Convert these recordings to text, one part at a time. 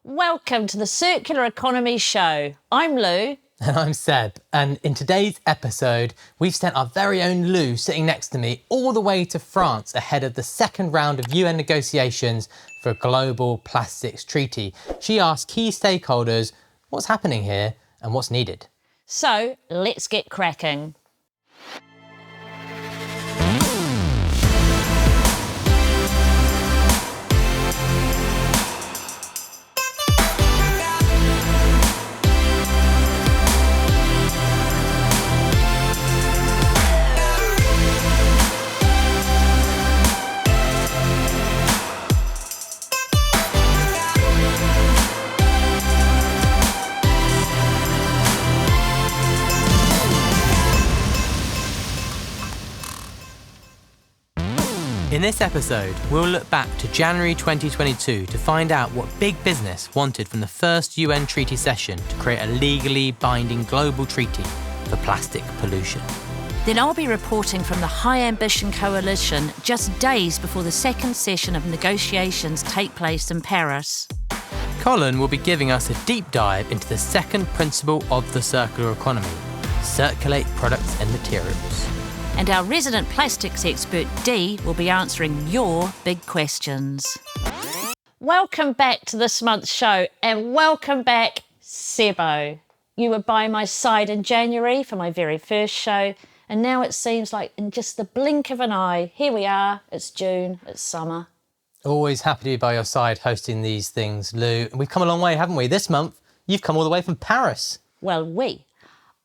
Welcome to the Circular Economy Show. I'm Lou. And I'm Seb, and in today's episode, we've sent our very own Lou sitting next to me all the way to France ahead of the second round of UN negotiations for a global plastics treaty. She asked key stakeholders what's happening here and what's needed. So let's get cracking. In this episode, we'll look back to January 2022 to find out what big business wanted from the first UN treaty session to create a legally binding global treaty for plastic pollution. Then I'll be reporting from the High Ambition Coalition just days before the second session of negotiations take place in Paris. Colin will be giving us a deep dive into the second principle of the circular economy: circulate products and materials. And our resident plastics expert Dee will be answering your big questions. Welcome back to this month's show, and welcome back, Sebo. You were by my side in January for my very first show, and now it seems like in just the blink of an eye, here we are, it's June, it's summer. Always happy to be by your side hosting these things, Lou. We've come a long way, haven't we? This month, you've come all the way from Paris. Well,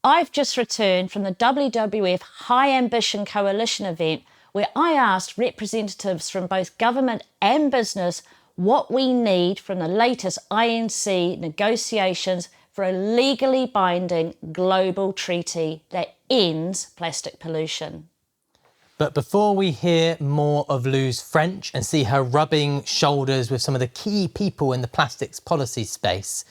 I've just returned from the WWF High Ambition Coalition event where I asked representatives from both government and business what we need from the latest INC negotiations for a legally binding global treaty that ends plastic pollution. But before we hear more of Lou's French and see her rubbing shoulders with some of the key people in the plastics policy space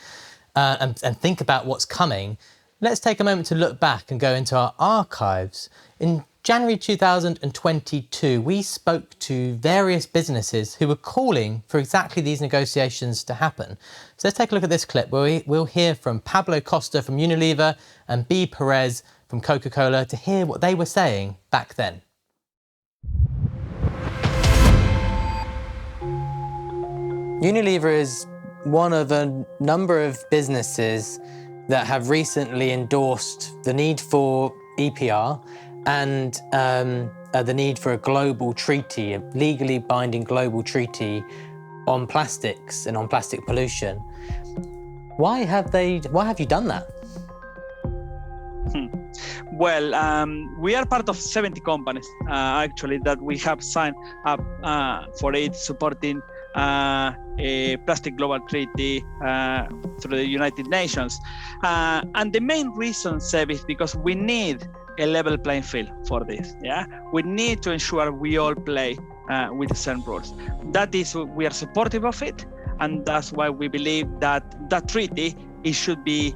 and think about what's coming, let's take a moment to look back and go into our archives. In January 2022, we spoke to various businesses who were calling for exactly these negotiations to happen. So let's take a look at this clip where we'll hear from Pablo Costa from Unilever and B. Perez from Coca-Cola to hear what they were saying back then. Unilever is one of a number of businesses that have recently endorsed the need for EPR and the need for a global treaty, a legally binding global treaty on plastics and on plastic pollution. Why have you done that? Well, we are part of 70 companies, actually, that we have signed up for it, supporting a plastic global treaty through the United Nations. And the main reason, Seb, is because we need a level playing field for this. Yeah, we need to ensure we all play with the same rules. That is, we are supportive of it, and that's why we believe that that treaty, it should be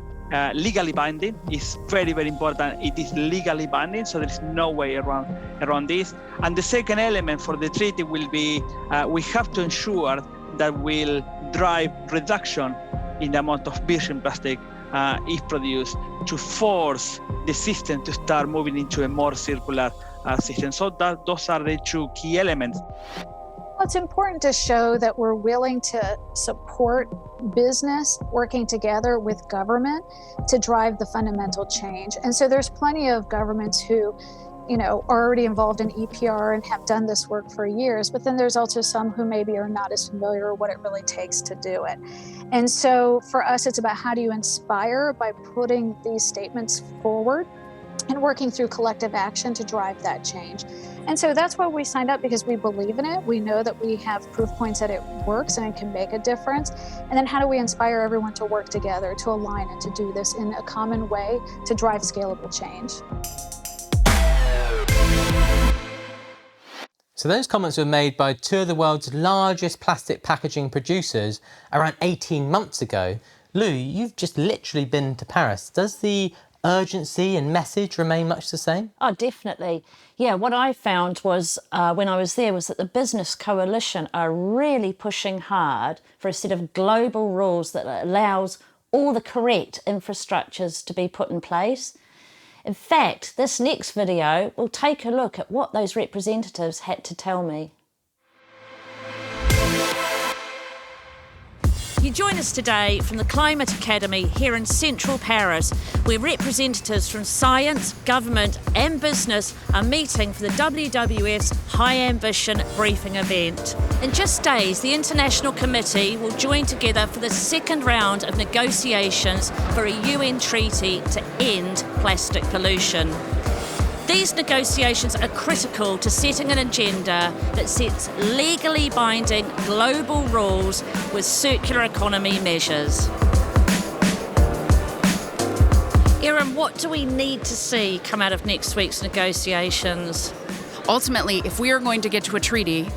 legally binding. It's very, very important. It is legally binding, so there's no way around this. And the second element for the treaty will be we have to ensure that we'll drive reduction in the amount of virgin plastic is produced to force the system to start moving into a more circular system. So those are the two key elements. Well, it's important to show that we're willing to support business working together with government to drive the fundamental change. And so there's plenty of governments who, are already involved in EPR and have done this work for years, but then there's also some who maybe are not as familiar with what it really takes to do it. And so for us, it's about how do you inspire by putting these statements forward and working through collective action to drive that change. And so that's why we signed up, because we believe in it. We know that we have proof points that it works and it can make a difference. And then how do we inspire everyone to work together, to align and to do this in a common way to drive scalable change? So those comments were made by two of the world's largest plastic packaging producers around 18 months ago. Lou, you've just literally been to Paris. Does the urgency and message remain much the same? Oh, definitely. Yeah, what I found was when I was there was that the Business Coalition are really pushing hard for a set of global rules that allows all the correct infrastructures to be put in place. In fact, this next video will take a look at what those representatives had to tell me. You join us today from the Climate Academy here in central Paris, where representatives from science, government and business are meeting for the WWF's High Ambition briefing event. In just days, the International Committee will join together for the second round of negotiations for a UN treaty to end plastic pollution. These negotiations are critical to setting an agenda that sets legally binding global rules with circular economy measures. Erin, what do we need to see come out of next week's negotiations? Ultimately, if we are going to get to a treaty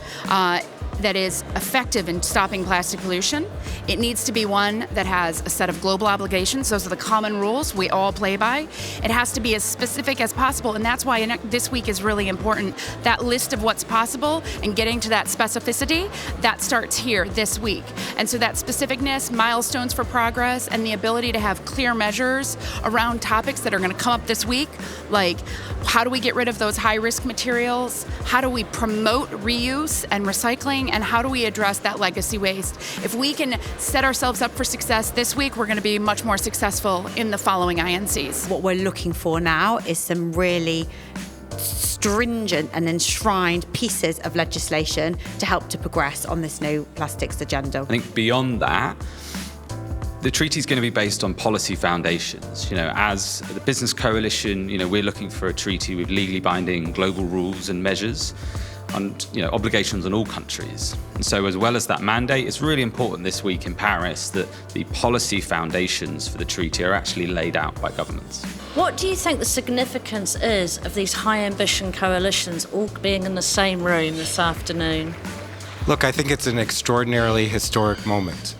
that is effective in stopping plastic pollution, it needs to be one that has a set of global obligations. Those are the common rules we all play by. It has to be as specific as possible, and that's why this week is really important. That list of what's possible and getting to that specificity, that starts here this week. And so that specificness, milestones for progress, and the ability to have clear measures around topics that are going to come up this week, like how do we get rid of those high-risk materials? How do we promote reuse and recycling? And how do we address that legacy waste? If we can set ourselves up for success this week, we're going to be much more successful in the following INCs. What we're looking for now is some really stringent and enshrined pieces of legislation to help to progress on this no plastics agenda. I think beyond that, the treaty is going to be based on policy foundations. As the Business Coalition, we're looking for a treaty with legally binding global rules and measures and obligations on all countries. And so as well as that mandate, it's really important this week in Paris that the policy foundations for the treaty are actually laid out by governments. What do you think the significance is of these high ambition coalitions all being in the same room this afternoon? Look, I think it's an extraordinarily historic moment.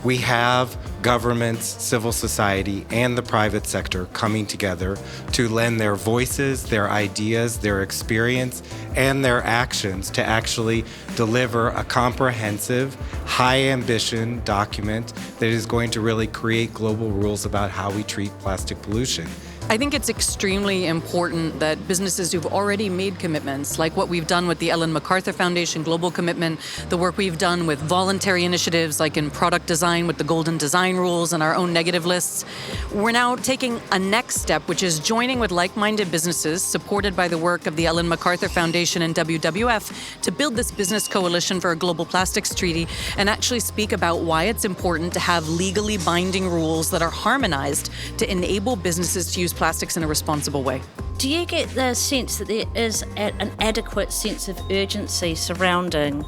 We have governments, civil society, and the private sector coming together to lend their voices, their ideas, their experience, and their actions to actually deliver a comprehensive, high-ambition document that is going to really create global rules about how we treat plastic pollution. I think it's extremely important that businesses who've already made commitments, like what we've done with the Ellen MacArthur Foundation Global Commitment, the work we've done with voluntary initiatives like in product design with the Golden Design Rules and our own negative lists, we're now taking a next step, which is joining with like-minded businesses supported by the work of the Ellen MacArthur Foundation and WWF to build this business coalition for a global plastics treaty and actually speak about why it's important to have legally binding rules that are harmonized to enable businesses to use plastics in a responsible way. Do you get the sense that there is an adequate sense of urgency surrounding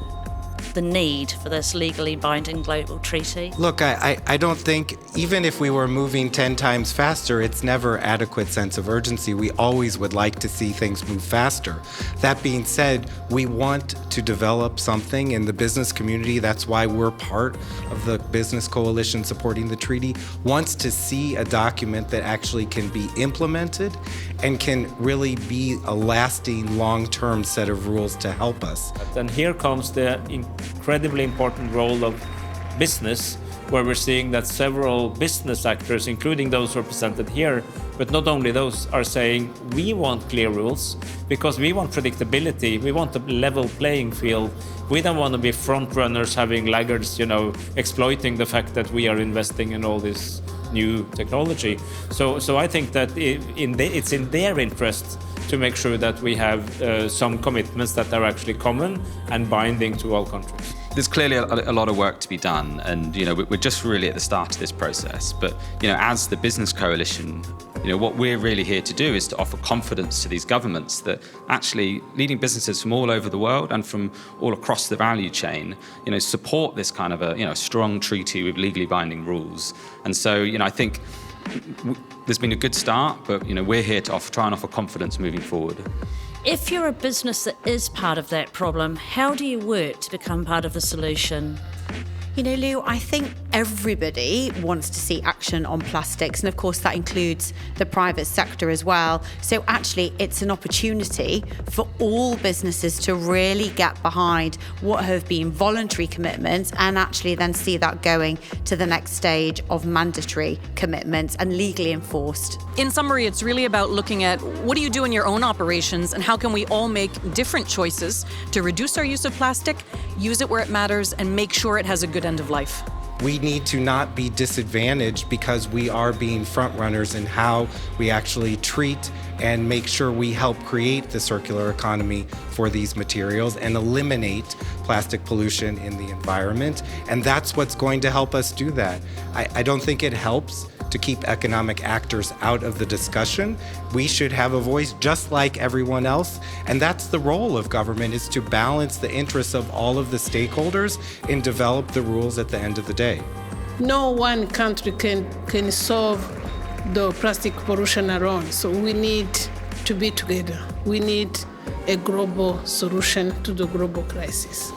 the need for this legally binding global treaty? Look, I don't think, even if we were moving 10 times faster, it's never adequate sense of urgency. We always would like to see things move faster. That being said, we want to develop something in the business community. That's why we're part of the Business Coalition supporting the treaty, wants to see a document that actually can be implemented and can really be a lasting, long-term set of rules to help us. And here comes the incredibly important role of business, where we're seeing that several business actors, including those represented here, but not only those, are saying we want clear rules because we want predictability, we want a level playing field. We don't want to be front runners having laggards, exploiting the fact that we are investing in all this new technology. So I think that it's in their interest to make sure that we have some commitments that are actually common and binding to all countries. There's clearly a lot of work to be done, and we're just really at the start of this process. But as the Business Coalition, what we're really here to do is to offer confidence to these governments that actually leading businesses from all over the world and from all across the value chain, support this kind of a strong treaty with legally binding rules. And so, I think there's been a good start, but we're here to try and offer confidence moving forward. If you're a business that is part of that problem, how do you work to become part of the solution? Lou, I think everybody wants to see action on plastics, and of course that includes the private sector as well. So actually it's an opportunity for all businesses to really get behind what have been voluntary commitments and actually then see that going to the next stage of mandatory commitments and legally enforced. In summary, it's really about looking at what do you do in your own operations and how can we all make different choices to reduce our use of plastic, use it where it matters, and make sure it has a good end of life. We need to not be disadvantaged because we are being front runners in how we actually treat and make sure we help create the circular economy for these materials and eliminate plastic pollution in the environment. And that's what's going to help us do that. I don't think it helps to keep economic actors out of the discussion. We should have a voice just like everyone else. And that's the role of government, is to balance the interests of all of the stakeholders and develop the rules at the end of the day. No one country can solve the plastic pollution alone. So we need to be together. We need a global solution to the global crisis.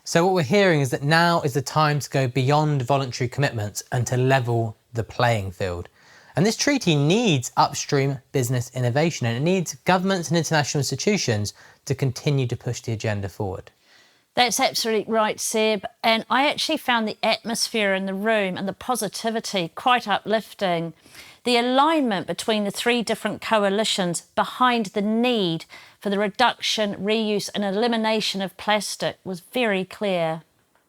So what we're hearing is that now is the time to go beyond voluntary commitments and to level the playing field. And this treaty needs upstream business innovation, and it needs governments and international institutions to continue to push the agenda forward. That's absolutely right, Seb. And I actually found the atmosphere in the room and the positivity quite uplifting. The alignment between the three different coalitions behind the need for the reduction, reuse and elimination of plastic was very clear.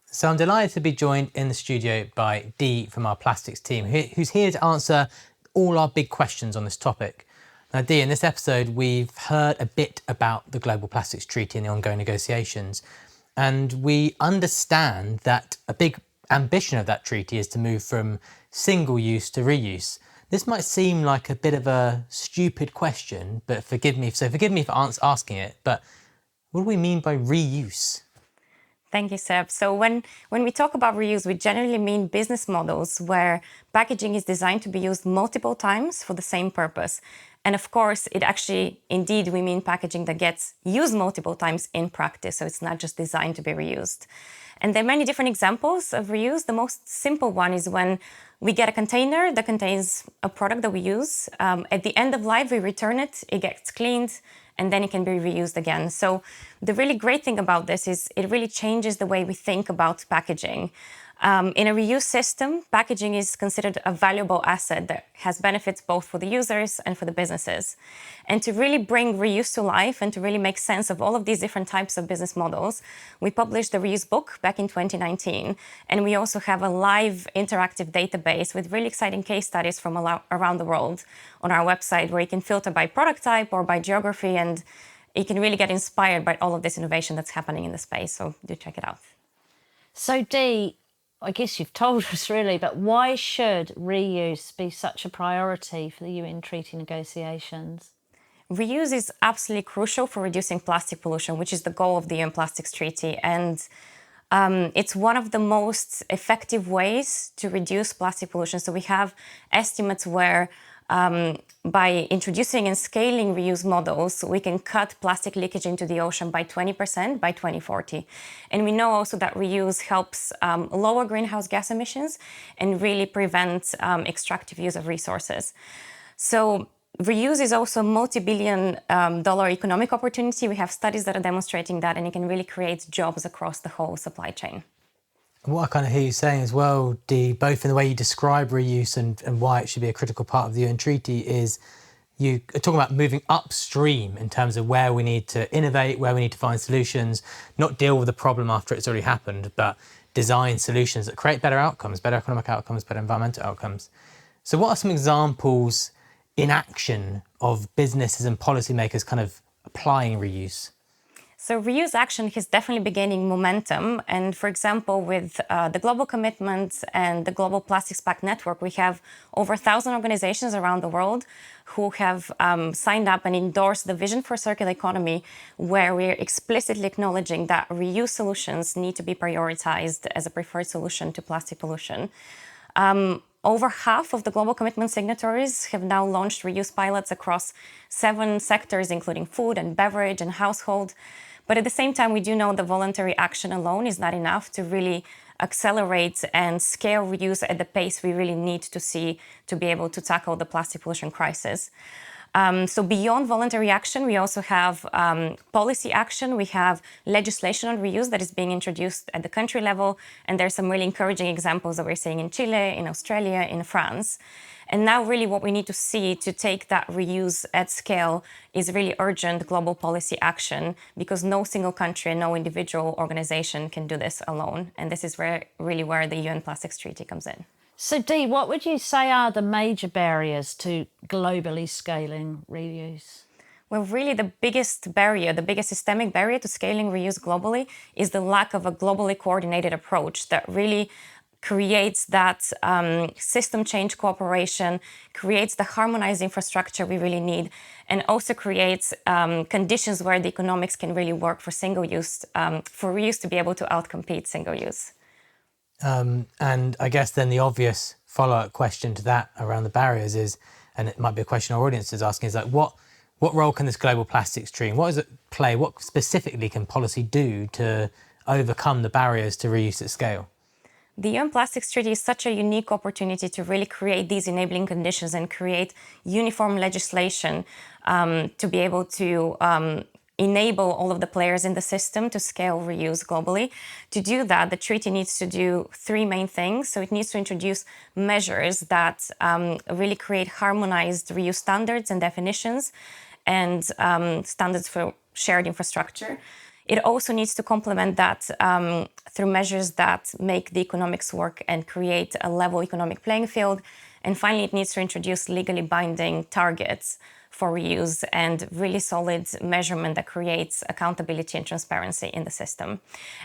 So I'm delighted to be joined in the studio by Dee from our plastics team, who's here to answer all our big questions on this topic. Now, Dee, in this episode, we've heard a bit about the Global Plastics Treaty and the ongoing negotiations. And we understand that a big ambition of that treaty is to move from single use to reuse. This might seem like a bit of a stupid question, but forgive me for asking it, but what do we mean by reuse? Thank you, Seb. So when we talk about reuse, we generally mean business models where packaging is designed to be used multiple times for the same purpose. And of course, indeed, we mean packaging that gets used multiple times in practice. So it's not just designed to be reused. And there are many different examples of reuse. The most simple one is when we get a container that contains a product that we use. At the end of life, we return it, it gets cleaned, and then it can be reused again. So the really great thing about this is it really changes the way we think about packaging. In a reuse system, packaging is considered a valuable asset that has benefits both for the users and for the businesses. And to really bring reuse to life and to really make sense of all of these different types of business models, we published the Reuse book back in 2019. And we also have a live interactive database with really exciting case studies from around the world on our website, where you can filter by product type or by geography, and you can really get inspired by all of this innovation that's happening in the space. So do check it out. So Dee, I guess you've told us really, but why should reuse be such a priority for the UN treaty negotiations? Reuse is absolutely crucial for reducing plastic pollution, which is the goal of the UN Plastics Treaty. And it's one of the most effective ways to reduce plastic pollution. So we have estimates where by introducing and scaling reuse models, we can cut plastic leakage into the ocean by 20% by 2040. And we know also that reuse helps lower greenhouse gas emissions and really prevent extractive use of resources. So reuse is also a multi-billion dollar economic opportunity. We have studies that are demonstrating that, and it can really create jobs across the whole supply chain. What I kind of hear you saying as well, Dee, both in the way you describe reuse and why it should be a critical part of the UN Treaty, is you are talking about moving upstream in terms of where we need to innovate, where we need to find solutions, not deal with the problem after it's already happened, but design solutions that create better outcomes, better economic outcomes, better environmental outcomes. So what are some examples in action of businesses and policymakers kind of applying reuse? So reuse action has definitely been gaining momentum. And for example, with the global commitments and the Global Plastics Pact Network, we have over 1,000 organizations around the world who have signed up and endorsed the vision for circular economy, where we're explicitly acknowledging that reuse solutions need to be prioritized as a preferred solution to plastic pollution. Over half of the global commitment signatories have now launched reuse pilots across 7 sectors, including food and beverage and household. But at the same time, we do know that voluntary action alone is not enough to really accelerate and scale reuse at the pace we really need to see to be able to tackle the plastic pollution crisis. So beyond voluntary action, we also have policy action. We have legislation on reuse that is being introduced at the country level. And there's some really encouraging examples that we're seeing in Chile, in Australia, in France. And now really what we need to see to take that reuse at scale is really urgent global policy action, because no single country and no individual organization can do this alone. And this is where the UN Plastics Treaty comes in. So Dee, what would you say are the major barriers to globally scaling reuse? Well, really the biggest barrier, the biggest systemic barrier to scaling reuse globally is the lack of a globally coordinated approach that really creates that system change cooperation, creates the harmonized infrastructure we really need, and also creates conditions where the economics can really work for single use, for reuse to be able to outcompete single use. And I guess then the obvious follow-up question to that around the barriers is, and it might be a question our audience is asking, is like, what role can this global plastics stream, what does it play, what specifically can policy do to overcome the barriers to reuse at scale? The UN Plastics Treaty is such a unique opportunity to really create these enabling conditions and create uniform legislation to be able to enable all of the players in the system to scale reuse globally. To do that, the treaty needs to do 3 main things. So it needs to introduce measures that really create harmonized reuse standards and definitions and standards for shared infrastructure. It also needs to complement that through measures that make the economics work and create a level economic playing field. And finally, it needs to introduce legally binding targets for reuse and really solid measurement that creates accountability and transparency in the system.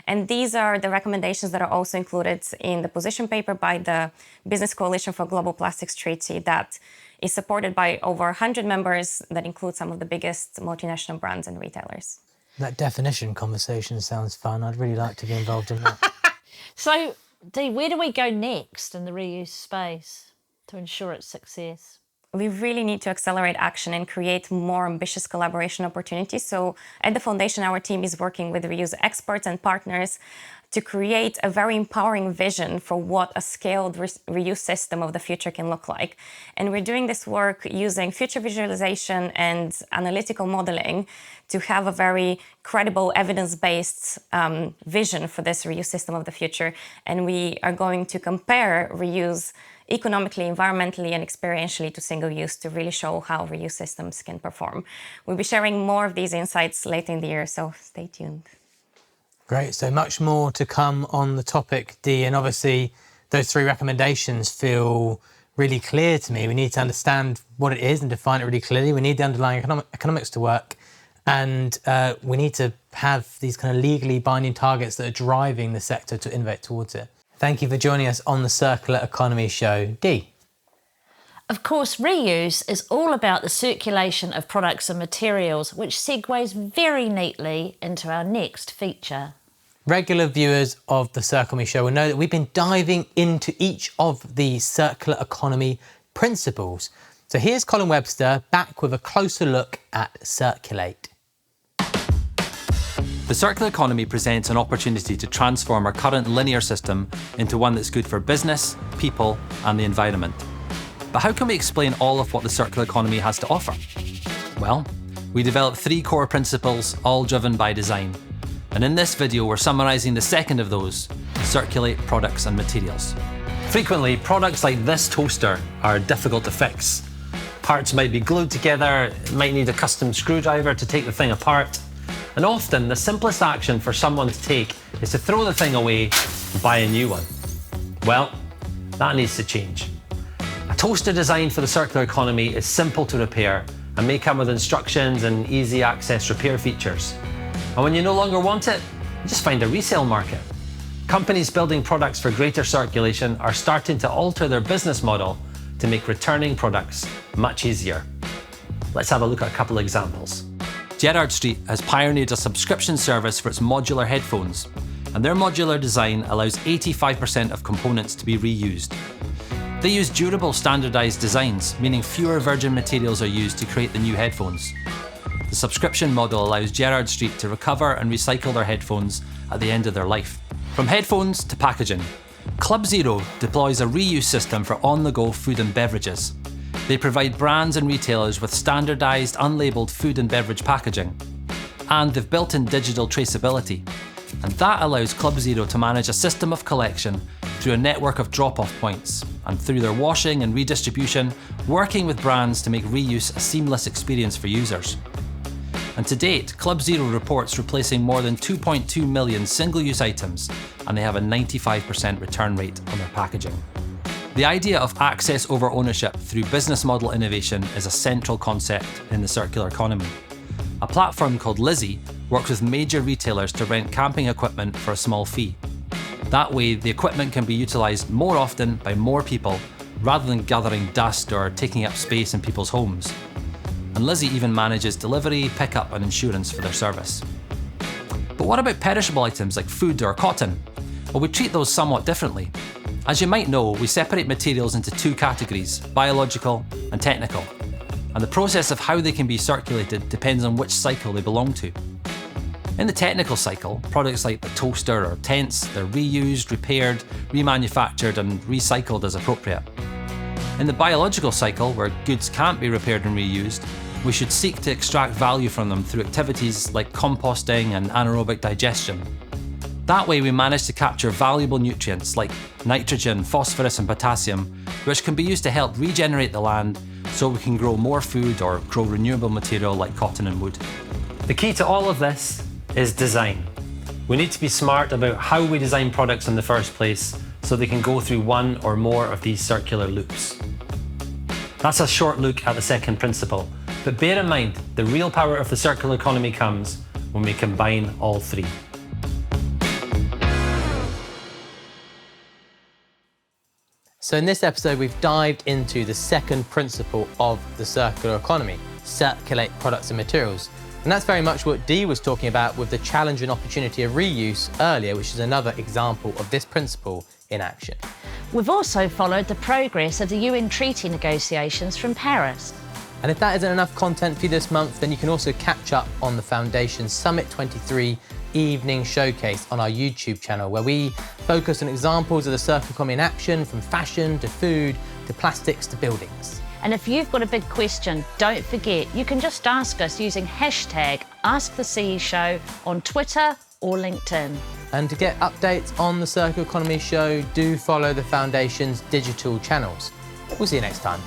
And these are the recommendations that are also included in the position paper by the Business Coalition for Global Plastics Treaty that is supported by over 100 members that include some of the biggest multinational brands and retailers. That definition conversation sounds fun. I'd really like to be involved in that. So, Dee, where do we go next in the reuse space to ensure its success? We really need to accelerate action and create more ambitious collaboration opportunities. So at the Foundation, our team is working with reuse experts and partners to create a very empowering vision for what a scaled reuse system of the future can look like. And we're doing this work using future visualization and analytical modeling to have a very credible, evidence-based vision for this reuse system of the future. And we are going to compare reuse economically, environmentally, and experientially to single use to really show how reuse systems can perform. We'll be sharing more of these insights later in the year, so stay tuned. Great, so much more to come on the topic, Dee, and obviously those 3 recommendations feel really clear to me. We need to understand what it is and define it really clearly. We need the underlying economics to work, and we need to have these kind of legally binding targets that are driving the sector to innovate towards it. Thank you for joining us on the Circular Economy Show. Dee. Of course, reuse is all about the circulation of products and materials, which segues very neatly into our next feature. Regular viewers of the Circular Economy Show will know that we've been diving into each of the circular economy principles. So here's Colin Webster back with a closer look at CIrculate. The circular economy presents an opportunity to transform our current linear system into one that's good for business, people, and the environment. But how can we explain all of what the circular economy has to offer? Well, we developed 3 core principles, all driven by design. And in this video, we're summarising the second of those, circulate products and materials. Frequently, products like this toaster are difficult to fix. Parts might be glued together, it might need a custom screwdriver to take the thing apart. And often, the simplest action for someone to take is to throw the thing away and buy a new one. Well, that needs to change. A toaster designed for the circular economy is simple to repair and may come with instructions and easy access repair features. And when you no longer want it, you just find a resale market. Companies building products for greater circulation are starting to alter their business model to make returning products much easier. Let's have a look at a couple of examples. Gerrard Street has pioneered a subscription service for its modular headphones, and their modular design allows 85% of components to be reused. They use durable, standardised designs, meaning fewer virgin materials are used to create the new headphones. The subscription model allows Gerrard Street to recover and recycle their headphones at the end of their life. From headphones to packaging, Club Zero deploys a reuse system for on-the-go food and beverages. They provide brands and retailers with standardised, unlabelled food and beverage packaging. And they've built in digital traceability. And that allows Club Zero to manage a system of collection through a network of drop-off points, and through their washing and redistribution, working with brands to make reuse a seamless experience for users. And to date, Club Zero reports replacing more than 2.2 million single-use items, and they have a 95% return rate on their packaging. The idea of access over ownership through business model innovation is a central concept in the circular economy. A platform called Lizzie works with major retailers to rent camping equipment for a small fee. That way, the equipment can be utilised more often by more people, rather than gathering dust or taking up space in people's homes. And Lizzie even manages delivery, pickup and insurance for their service. But what about perishable items like food or cotton? Well, we treat those somewhat differently. As you might know, we separate materials into two categories, biological and technical. And the process of how they can be circulated depends on which cycle they belong to. In the technical cycle, products like the toaster or tents, they're reused, repaired, remanufactured and recycled as appropriate. In the biological cycle, where goods can't be repaired and reused, we should seek to extract value from them through activities like composting and anaerobic digestion. That way we manage to capture valuable nutrients like nitrogen, phosphorus and potassium, which can be used to help regenerate the land so we can grow more food or grow renewable material like cotton and wood. The key to all of this is design. We need to be smart about how we design products in the first place so they can go through one or more of these circular loops. That's a short look at the second principle, but bear in mind the real power of the circular economy comes when we combine all three. So in this episode, we've dived into the second principle of the circular economy, circulate products and materials. And that's very much what Dee was talking about with the challenge and opportunity of reuse earlier, which is another example of this principle in action. We've also followed the progress of the UN treaty negotiations from Paris. And if that isn't enough content for you this month, then you can also catch up on the Foundation's Summit 23 evening showcase on our YouTube channel, where we focus on examples of the circular economy in action, from fashion to food to plastics to buildings. And if you've got a big question, don't forget, you can just ask us using hashtag AskTheCE on Twitter or LinkedIn. And to get updates on the Circular Economy Show, do follow the Foundation's digital channels. We'll see you next time.